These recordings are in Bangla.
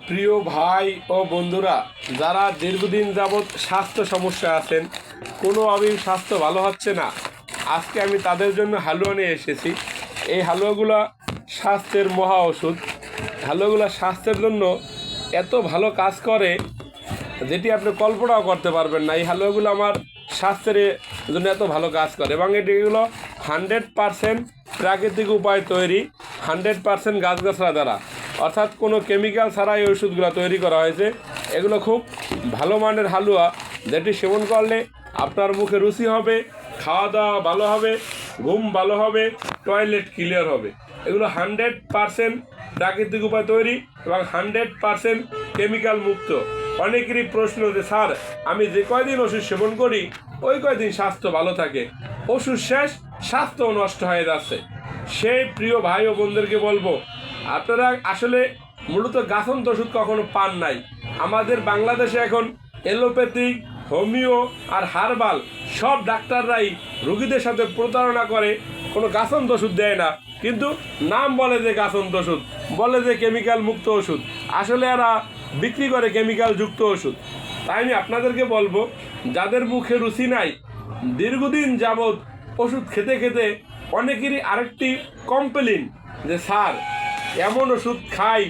প্রিয় ভাই ও বন্ধুরা, যারা দীর্ঘদিন যাবৎ স্বাস্থ্য সমস্যা আছেন, কোনোভাবেই স্বাস্থ্য ভালো হচ্ছে না, আজকে আমি তাদের জন্য হালুয়া নিয়ে এসেছি। এই হালুয়াগুলো স্বাস্থ্যের মহা ওষুধ। হালুয়াগুলো স্বাস্থ্যের জন্য এত ভালো কাজ করে যেটি আপনি কল্পনাও করতে পারবেন না। এই হালুয়াগুলো আমার স্বাস্থ্যের জন্য এত ভালো কাজ করে এবং এগুলো 100% প্রাকৃতিক উপায় তৈরি, 100% গাছগাছরা দ্বারা, অর্থাৎ কোনো কেমিক্যাল ছাড়া এই ওষুধগুলো তৈরি করা হয়েছে। এগুলো খুব ভালো মানের হালুয়া, যেটি সেবন করলে আপনার মুখে রুচি হবে, খাওয়া দাওয়া ভালো হবে, ঘুম ভালো হবে, টয়লেট ক্লিয়ার হবে। এগুলো 100% প্রাকৃতিক উপায় তৈরি এবং 100% কেমিক্যাল মুক্ত। অনেকেরই প্রশ্ন যে স্যার, আমি যে কয়দিন ওষুধ সেবন করি ওই কয়দিন স্বাস্থ্য ভালো থাকে, ওষুধ শেষ স্বাস্থ্য নষ্ট হয়ে যাচ্ছে। সেই প্রিয় ভাই ও বোনদেরকে বলবো, আপনারা আসলে মূলত গাছন্ত ওষুধ কখনো পান নাই। আমাদের বাংলাদেশে এখন এলোপ্যাথিক, হোমিও আর হার্বাল সব ডাক্তাররাই রুগীদের সাথে প্রতারণা করে, কোনো গাছন্ত ওষুধ দেয় না, কিন্তু নাম বলে যে গাছন্ত ওষুধ, বলে যে কেমিক্যাল মুক্ত ওষুধ, আসলে এরা বিক্রি করে কেমিক্যাল যুক্ত ওষুধ। তাই আমি আপনাদেরকে বলবো, যাদের মুখে রুচি নাই, দীর্ঘদিন যাবৎ ওষুধ খেতে খেতে অনেকেরই আরেকটি কমপ্লেন যে স্যার, এমন ওষুধ খাই,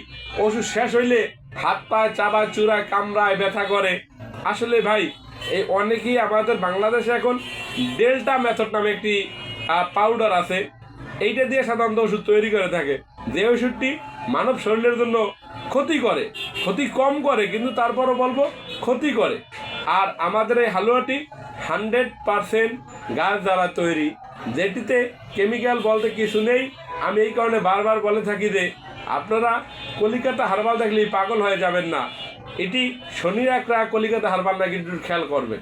ওষুধ শেষ হইলে হাত পায়ে চাবায় চূড়ায় কামড়ায় ব্যথা করে। আসলে ভাই, এই অনেকেই আমাদের বাংলাদেশে এখন ডেল্টা মেথড নামে একটি পাউডার আছে, এইটা দিয়ে সাধারণত ওষুধ তৈরি করে থাকে, যে ওষুধটি মানব শরীরের জন্য ক্ষতি করে, ক্ষতি কম করে, কিন্তু তারপরও বলবো ক্ষতি করে। আর আমাদের এই হালুয়াটি 100% গাছ দ্বারা তৈরি, যেটিতে কেমিক্যাল বলতে কিছু নেই। আমি এই কারণে বারবার বলে থাকি যে আপনারা কলিকাতা হার্বাল দেখলেই পাগল হয়ে যাবেন না। এটি শনি একরা কলিকাতা হার্বাল না, কিন্তু খেয়াল করবেন,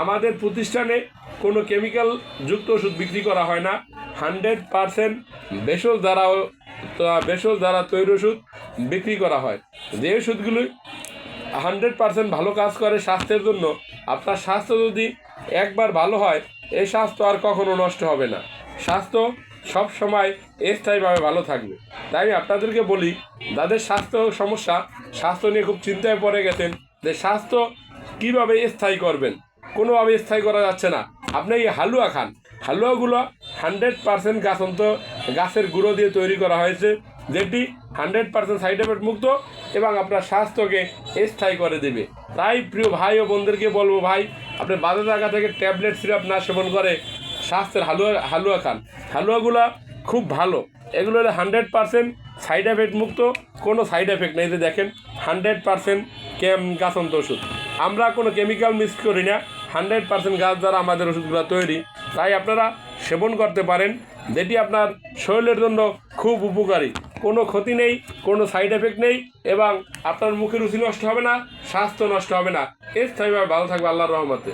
আমাদের প্রতিষ্ঠানে কোনো কেমিক্যাল যুক্ত ওষুধ বিক্রি করা হয় না। 100% ভেষজ দ্বারা তৈরি ওষুধ বিক্রি করা হয়। যে ওষুধগুলি 100% ভালো কাজ করে স্বাস্থ্যের জন্য, আপনার স্বাস্থ্য যদি একবার ভালো হয়, এই স্বাস্থ্য আর কখনো নষ্ট হবে না, স্বাস্থ্য সব সময় স্থায়ীভাবে ভালো থাকবে। তাই আমি আপনাদেরকে বলি, যাদের স্বাস্থ্য সমস্যা, স্বাস্থ্য নিয়ে খুব চিন্তায় পড়ে গেছেন যে স্বাস্থ্য কীভাবে স্থায়ী করবেন, কোনোভাবে স্থায়ী করা যাচ্ছে না, আপনি এই হালুয়া খান। হালুয়াগুলো 100% গাছের গুঁড়ো দিয়ে তৈরি করা হয়েছে, যেটি 100% সাইড এফেক্ট মুক্ত এবং আপনার স্বাস্থ্যকে স্থায়ী করে দেবে। তাই প্রিয় ভাই ও বোনদেরকে বলবো, ভাই, আপনি বাজার জায়গা থেকে ট্যাবলেট সিরাপ না সেবন করে স্বাস্থ্যের হালুয়া খান। হালুয়াগুলো খুব ভালো, এগুলো হলো 100% সাইড এফেক্ট মুক্ত, কোনো সাইড এফেক্ট নেই। যে দেখেন, 100% গাছন্ত ওষুধ, আমরা কোনো কেমিক্যাল মিক্স করি না, 100% গাছ দ্বারা আমাদের ওষুধগুলো তৈরি। তাই আপনারা সেবন করতে পারেন, যেটি আপনার শরীরের জন্য খুব উপকারী, কোনো ক্ষতি নেই, কোনো সাইড এফেক্ট নেই এবং আপনার মুখের রুচি নষ্ট হবে না, স্বাস্থ্য নষ্ট হবে না, স্থায়ীভাবে ভালো থাকবে আল্লাহর রহমতে।